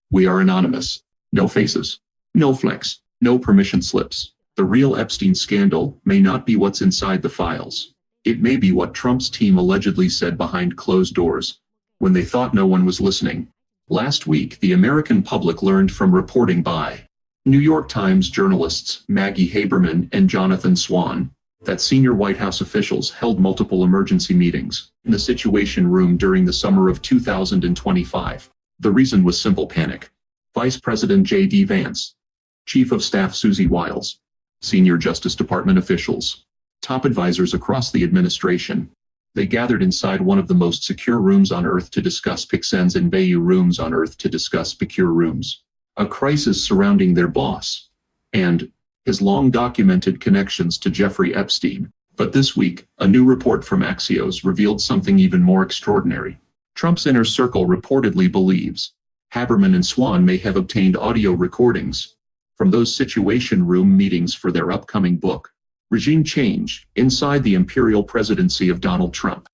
We are anonymous. No faces. No flex. No permission slips. The real Epstein scandal may not be what's inside the files. It may be what Trump's team allegedly said behind closed doors, when they thought no one was listening. Last week, the American public learned from reporting by New York Times journalists Maggie Haberman and Jonathan Swan that senior White House officials held multiple emergency meetings in the Situation Room during the summer of 2025. The reason was simple: panic. Vice President J.D. Vance, Chief of Staff Susie Wiles, senior Justice Department officials, top advisors across the administration. They gathered inside one of the most secure rooms on Earth to discuss PANICS and Bayou rooms on Earth to discuss secure rooms. A crisis surrounding their boss and his long-documented connections to Jeffrey Epstein. But this week, a new report from Axios revealed something even more extraordinary. Trump's inner circle reportedly believes Haberman and Swan may have obtained audio recordings from those Situation Room meetings for their upcoming book, Regime Change, Inside the Imperial Presidency of Donald Trump.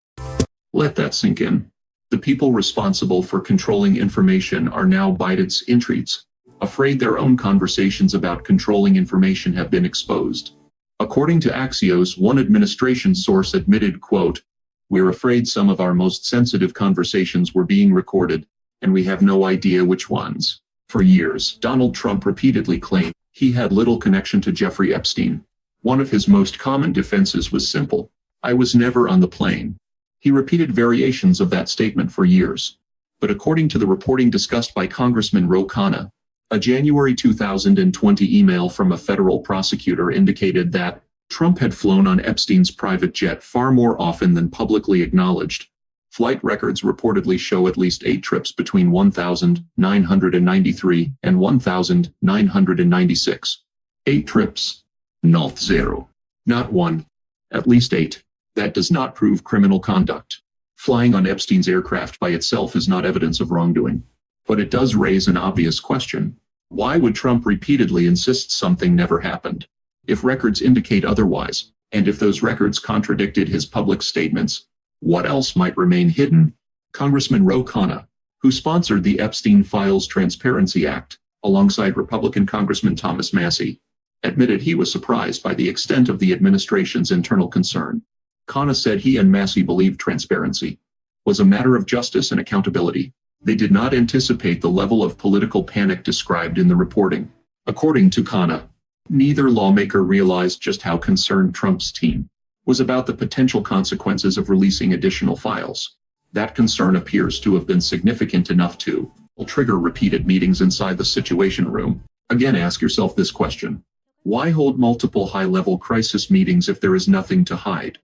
Let that sink in. The people responsible for controlling information are now Biden's intrigues, afraid their own conversations about controlling information have been exposed. According to Axios, one administration source admitted, quote, "We're afraid some of our most sensitive conversations were being recorded, and we have no idea which ones." For years, Donald Trump repeatedly claimed he had little connection to Jeffrey Epstein. One of his most common defenses was simple: "I was never on the plane." He repeated variations of that statement for years. But according to the reporting discussed by Congressman Ro Khanna, a January 2020 email from a federal prosecutor indicated that Trump had flown on Epstein's private jet far more often than publicly acknowledged. Flight records reportedly show at least 8 trips between 1,993 and 1,996. 8 trips. Not 0. Not 1. At least 8. That does not prove criminal conduct. Flying on Epstein's aircraft by itself is not evidence of wrongdoing. But it does raise an obvious question. Why would Trump repeatedly insist something never happened? If records indicate otherwise, and if those records contradicted his public statements, what else might remain hidden? Congressman Ro Khanna, who sponsored the Epstein Files Transparency Act, alongside Republican Congressman Thomas Massie, admitted he was surprised by the extent of the administration's internal concern. Khanna said he and Massie believed transparency was a matter of justice and accountability. They did not anticipate the level of political panic described in the reporting. According to Khanna, neither lawmaker realized just how concerned Trump's team was about the potential consequences of releasing additional files. That concern appears to have been significant enough to trigger repeated meetings inside the Situation Room. Again, ask yourself this question: why hold multiple high-level crisis meetings if there is nothing to hide?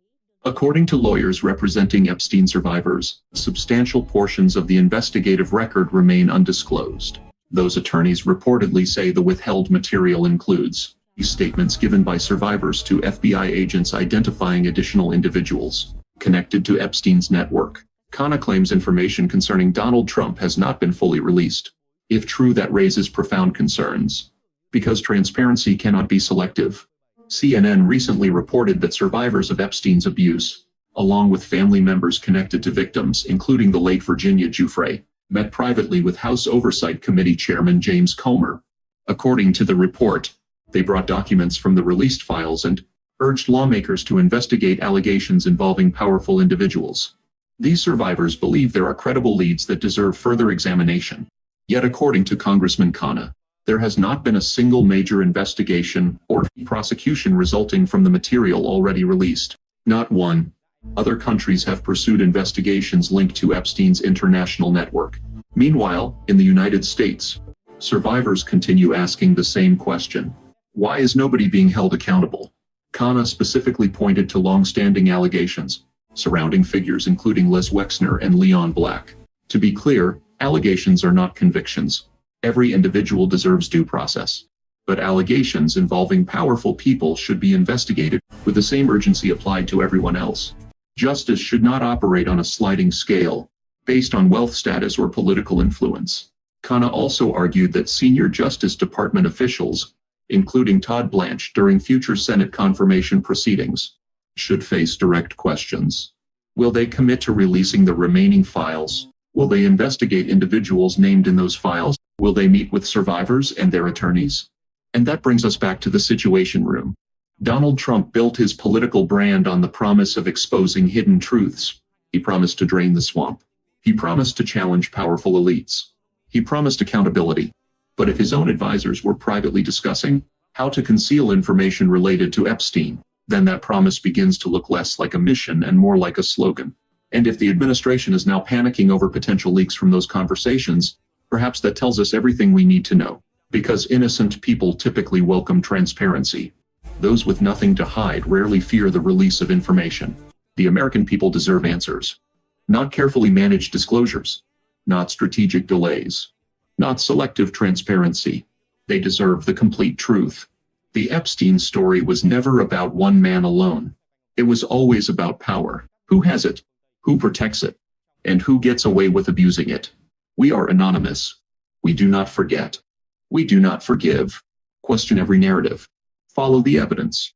According to lawyers representing Epstein survivors, substantial portions of the investigative record remain undisclosed. Those attorneys reportedly say the withheld material includes statements given by survivors to FBI agents identifying additional individuals connected to Epstein's network. Khanna claims information concerning Donald Trump has not been fully released. If true, that raises profound concerns, because transparency cannot be selective. CNN recently reported that survivors of Epstein's abuse, along with family members connected to victims, including the late Virginia Giuffre, met privately with House Oversight Committee Chairman James Comer. According to the report, they brought documents from the released files and urged lawmakers to investigate allegations involving powerful individuals. These survivors believe there are credible leads that deserve further examination. Yet according to Congressman Khanna, there has not been a single major investigation or prosecution resulting from the material already released. Not one. Other countries have pursued investigations linked to Epstein's international network. Meanwhile, in the United States, survivors continue asking the same question: why is nobody being held accountable? Khanna specifically pointed to long-standing allegations surrounding figures including Les Wexner and Leon Black. To be clear, allegations are not convictions. Every individual deserves due process. But allegations involving powerful people should be investigated with the same urgency applied to everyone else. Justice should not operate on a sliding scale, based on wealth status or political influence. Khanna also argued that senior Justice Department officials, including Todd Blanche during future Senate confirmation proceedings, should face direct questions. Will they commit to releasing the remaining files? Will they investigate individuals named in those files? Will they meet with survivors and their attorneys? And that brings us back to the Situation Room. Donald Trump built his political brand on the promise of exposing hidden truths. He promised to drain the swamp. He promised to challenge powerful elites. He promised accountability. But if his own advisors were privately discussing how to conceal information related to Epstein, then that promise begins to look less like a mission and more like a slogan. And if the administration is now panicking over potential leaks from those conversations, perhaps that tells us everything we need to know. Because innocent people typically welcome transparency. Those with nothing to hide rarely fear the release of information. The American people deserve answers. Not carefully managed disclosures. Not strategic delays. Not selective transparency. They deserve the complete truth. The Epstein story was never about one man alone. It was always about power. Who has it? Who protects it? And who gets away with abusing it? We are anonymous. We do not forget. We do not forgive. Question every narrative. Follow the evidence.